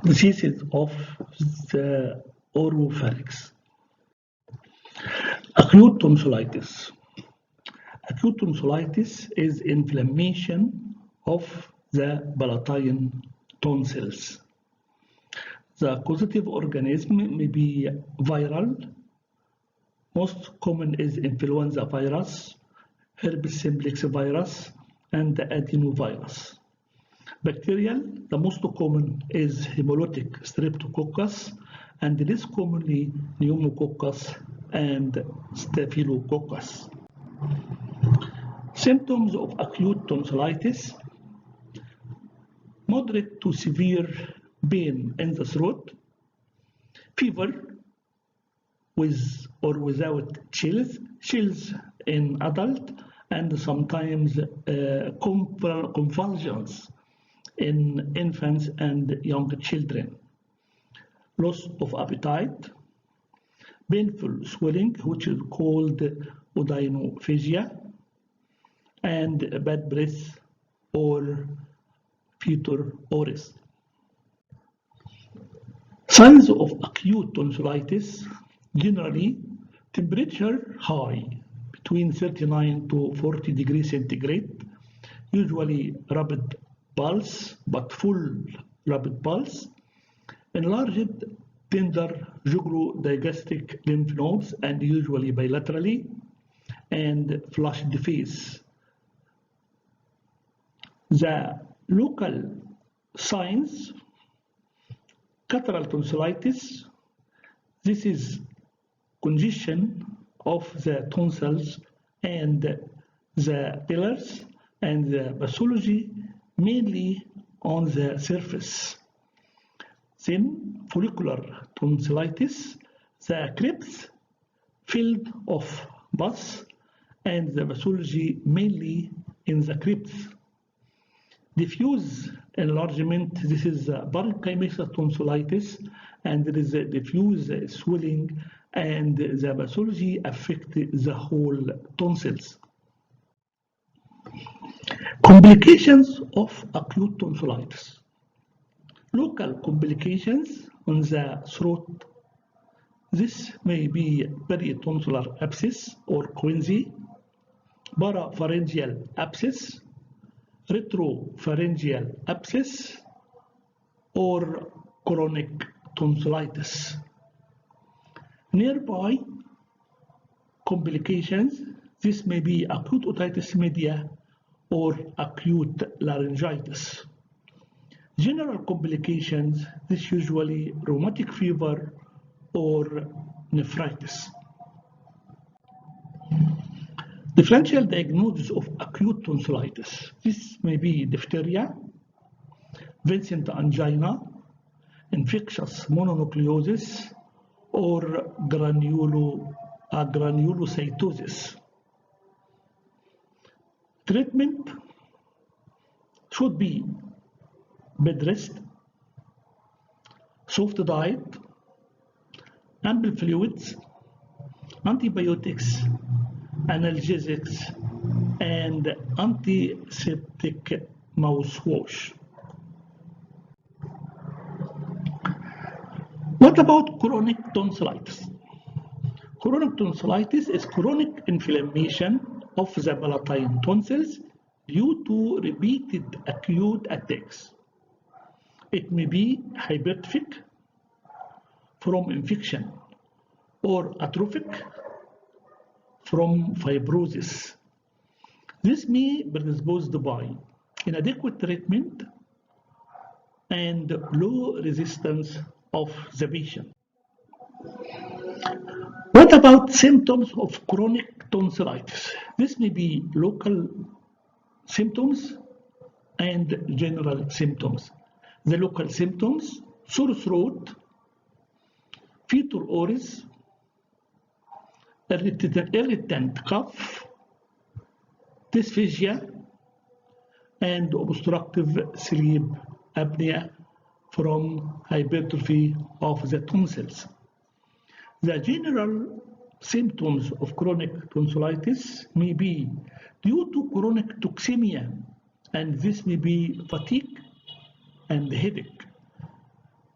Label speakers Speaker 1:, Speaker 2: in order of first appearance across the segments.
Speaker 1: diseases of the oropharynx. Acute tonsillitis. Acute tonsillitis is inflammation of the palatine tonsils. The causative organism may be viral. Most common is influenza virus, herpes simplex virus, and the adenovirus. Bacterial, the most common is hemolytic streptococcus, and less commonly pneumococcus and staphylococcus. Symptoms of acute tonsillitis: moderate to severe pain in the throat, fever with or without chills in adult, and sometimes convulsions in infants and young children. Loss of appetite, painful swelling, which is called odynophagia, and bad breath or fetor oris. Signs of acute tonsillitis: generally temperature high, between 39 to 40 degrees centigrade, usually rapid pulse, but full rapid pulse, enlarged tender jugulo-digastric lymph nodes, and usually bilaterally, and flushed face. The local signs: catarrhal tonsillitis. This is congestion of the tonsils and the pillars, and the pathology mainly on the surface. Then follicular tonsillitis, the crypts filled of pus, and the pathology mainly in the crypts. Diffuse enlargement, this is parenchymal tonsillitis, and there is a diffuse swelling, and the pathology affects the whole tonsils. Complications of acute tonsillitis. Local complications on the throat. This may be peritonsillar abscess or quinsy, parapharyngeal abscess, retropharyngeal abscess, or chronic tonsillitis. Nearby complications, this may be acute otitis media or acute laryngitis. General complications, this usually rheumatic fever or nephritis. Differential diagnosis of acute tonsillitis. This may be diphtheria, Vincent angina, infectious mononucleosis, or granulocytosis. Treatment should be bed rest, soft diet, ample fluids, antibiotics, analgesics, and antiseptic mouthwash. What about chronic tonsillitis? Chronic tonsillitis is chronic inflammation of the palatine tonsils due to repeated acute attacks. It may be hypertrophic from infection or atrophic from fibrosis. This may be predisposed by inadequate treatment and low resistance of the patient. What about symptoms of chronic tonsillitis? This may be local symptoms and general symptoms. The local symptoms: sore throat, fetor oris, irritant cough, dysphagia, and obstructive sleep apnea from hypertrophy of the tonsils. The general symptoms of chronic tonsillitis may be due to chronic toxemia, and this may be fatigue and headache.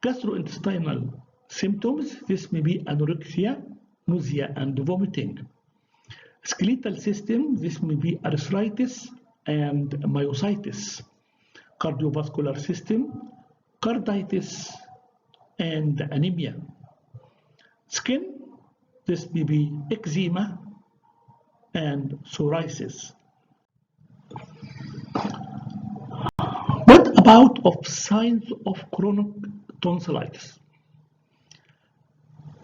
Speaker 1: Gastrointestinal symptoms, this may be anorexia, nausea and vomiting. Skeletal system, this may be arthritis and myositis. Cardiovascular system, carditis and anemia. Skin, this may be eczema and psoriasis. What about of signs of chronic tonsillitis?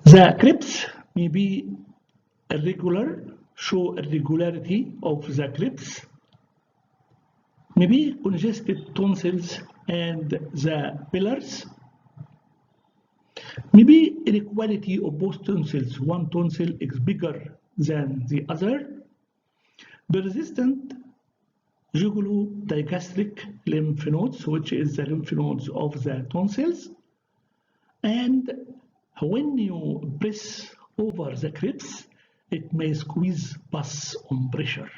Speaker 1: The crypts may be irregular, show irregularity of the crypts, maybe congested tonsils and the pillars, maybe inequality of both tonsils, one tonsil is bigger than the other, persistent jugulo-digastric lymph nodes, which is the lymph nodes of the tonsils, and when you press over the crypts, it may squeeze pus on pressure.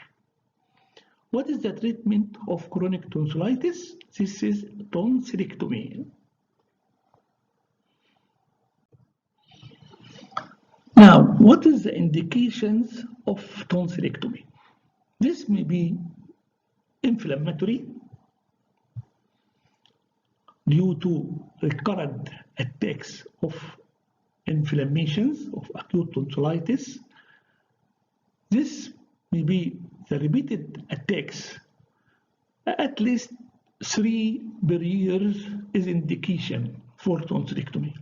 Speaker 1: What is the treatment of chronic tonsillitis? This is tonsillectomy. Now, what is the indications of tonsillectomy? This may be inflammatory due to recurrent attacks of inflammations of acute tonsillitis. This may be the repeated attacks, at least 3 per year is indication for tonsillectomy.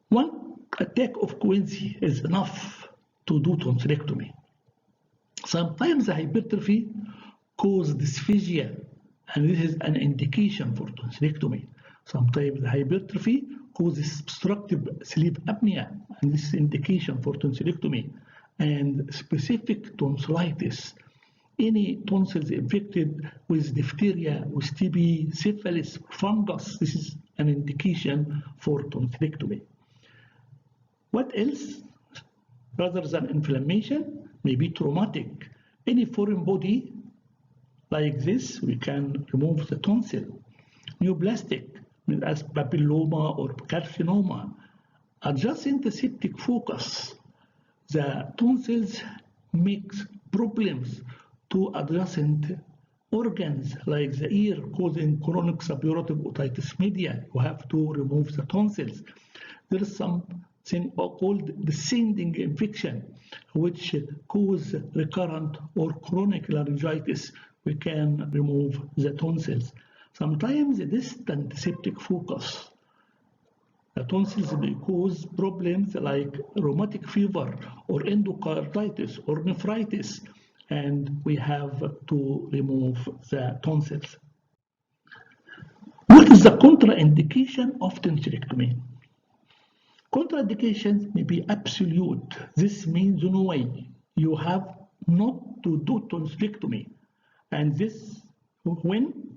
Speaker 1: One attack of quinsy is enough to do tonsillectomy. Sometimes the hypertrophy causes dysphagia, and this is an indication for tonsillectomy. Sometimes the hypertrophy causes obstructive sleep apnea, and this is indication for tonsillectomy. And specific tonsillitis, any tonsils infected with diphtheria, with TB, syphilis, fungus, this is an indication for tonsillectomy. What else? Rather than inflammation, maybe traumatic. Any foreign body like this, we can remove the tonsil. Neoplastic, as papilloma or carcinoma, adjacent septic focus. The tonsils makes problems to adjacent organs like the ear, causing chronic subaortic otitis media. You have to remove the tonsils. There is something called descending infection, which cause recurrent or chronic laryngitis. We can remove the tonsils. Sometimes the distant septic focus. The tonsils may cause problems like rheumatic fever or endocarditis or nephritis, and we have to remove the tonsils. What is the contraindication of tonsillectomy? Contraindications may be absolute. This means no way. You have not to do tonsillectomy. And this when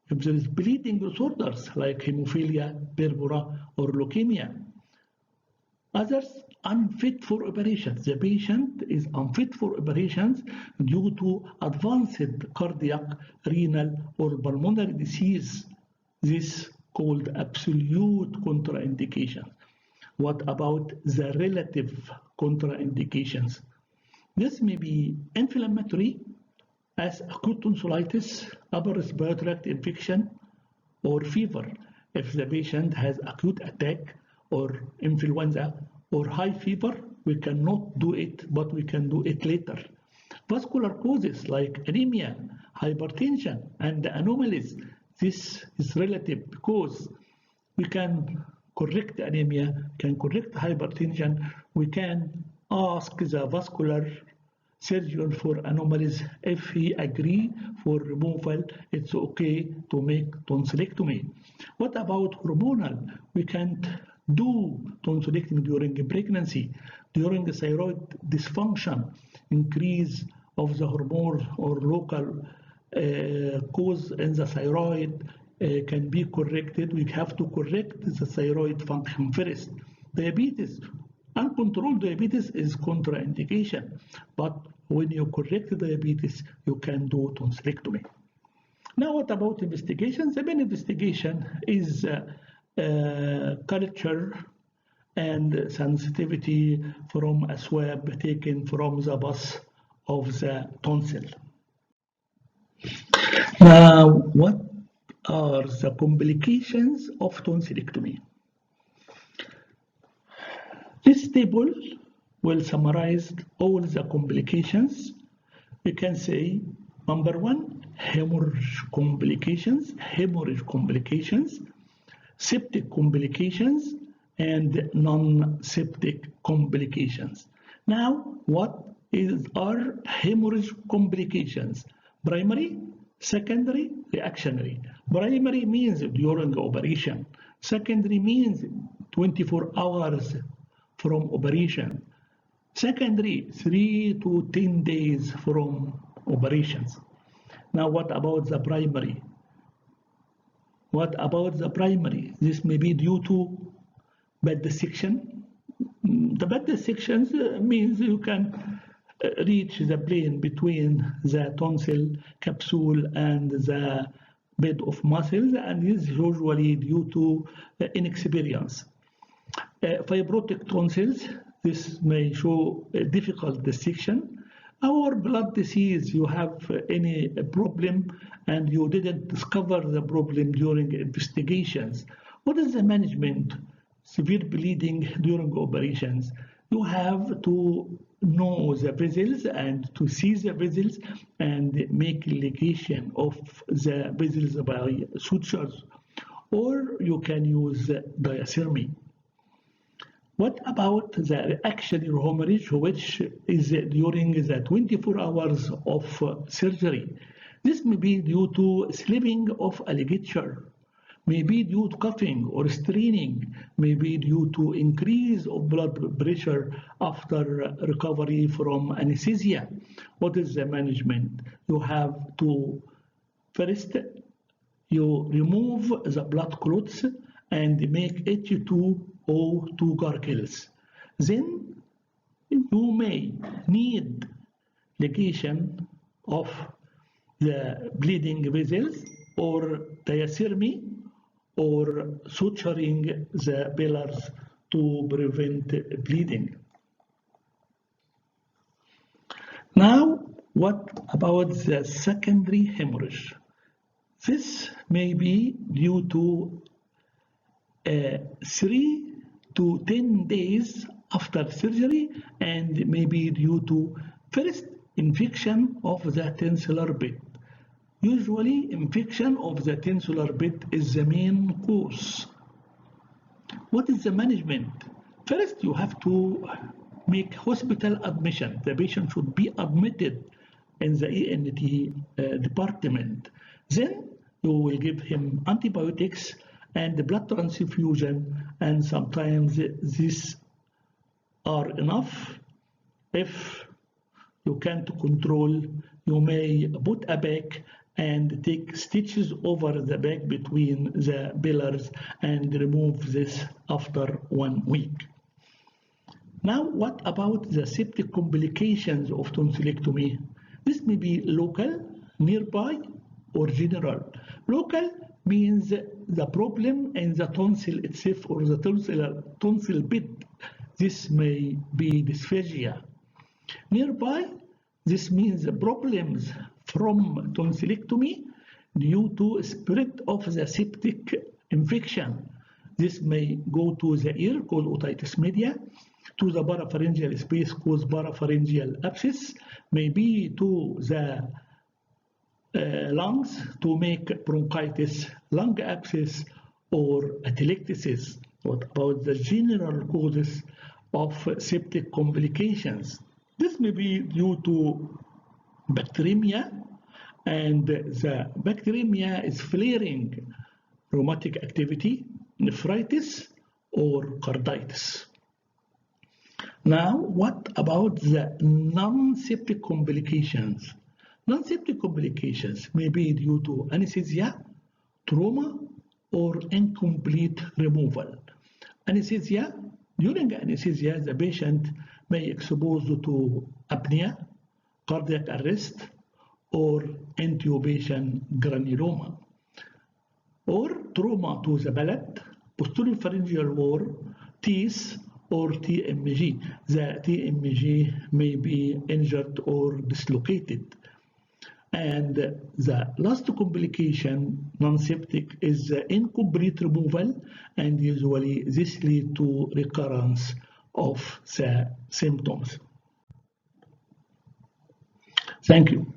Speaker 1: if there is bleeding disorders like hemophilia, purpura, or leukemia. Others unfit for operations. The patient is unfit for operations due to advanced cardiac, renal, or pulmonary disease. This called absolute contraindication. What about the relative contraindications? This may be inflammatory, as acute tonsillitis, upper respiratory tract infection, or fever. If the patient has acute attack or influenza or high fever, we cannot do it, but we can do it later. Vascular causes like anemia, hypertension, and the anomalies. This is relative because we can correct anemia, can correct hypertension, we can ask the vascular surgeon for anomalies. If he agree for removal, it's okay to make tonsillectomy. What about hormonal? We can't do tonsillectomy during pregnancy, during the thyroid dysfunction, increase of the hormone or local cause in the thyroid can be corrected. We have to correct the thyroid function first. Diabetes. Uncontrolled diabetes is contraindication, but when you correct diabetes, you can do tonsillectomy. Now, what about investigations? The main investigation is culture and sensitivity from a swab taken from the base of the tonsil. Now, what are the complications of tonsillectomy? This table will summarize all the complications. You can say, number one, hemorrhage complications, septic complications, and non-septic complications. Now, what are hemorrhage complications? Primary, secondary, reactionary. Primary means during operation. Secondary means 24 hours from operation. Secondary, 3 to 10 days from operations. Now, what about the primary? This may be due to bad dissection. The bad dissections means you can reach the plane between the tonsil capsule and the bed of muscles, and is usually due to inexperience. Fibrotic tonsils, this may show a difficult dissection. Or blood disease, you have any problem and you didn't discover the problem during investigations. What is the management? Severe bleeding during operations. You have to know the vessels and to see the vessels and make ligation of the vessels by sutures, or you can use diathermy. What about the reactionary hemorrhage, which is during the 24 hours of surgery? This may be due to slipping of a ligature, may be due to coughing or straining, may be due to increase of blood pressure after recovery from anesthesia. What is the management? You have to first you remove the blood clots and make H2O2 gargles. Then you may need ligation of the bleeding vessels or diathermy or suturing the pillars to prevent bleeding. Now, what about the secondary hemorrhage? This may be due to 3 to 10 days after surgery and may be due to first infection of the tonsillar bed. Usually, infection of the tonsillar bed is the main cause. What is the management? First, you have to make hospital admission. The patient should be admitted in the ENT department. Then you will give him antibiotics and blood transfusion, and sometimes these are enough. If you can't control, you may put a bag and take stitches over the bag between the pillars and remove this after 1 week. Now, what about the septic complications of tonsillectomy? This may be local, nearby, or general. Local means the problem in the tonsil itself or the tonsil bed. This may be dysphagia. Nearby, this means the problems from tonsillectomy due to spread of the septic infection. This may go to the ear, called otitis media, to the parapharyngeal space, called parapharyngeal abscess, maybe to the lungs to make bronchitis, lung abscess, or atelectasis. What about the general causes of septic complications? This may be due to bacteremia, and the bacteremia is flaring rheumatic activity, nephritis, or carditis. Now, what about the non-septic complications? Non-septic complications may be due to anesthesia, trauma, or incomplete removal. Anesthesia, during anesthesia, the patient may expose to apnea, cardiac arrest, or intubation granuloma, or trauma to the palate, posteropharyngeal wall, teeth, or TMG. The TMG may be injured or dislocated. And the last complication, non-septic, is the incomplete removal, and usually this leads to recurrence of the symptoms. Thank you.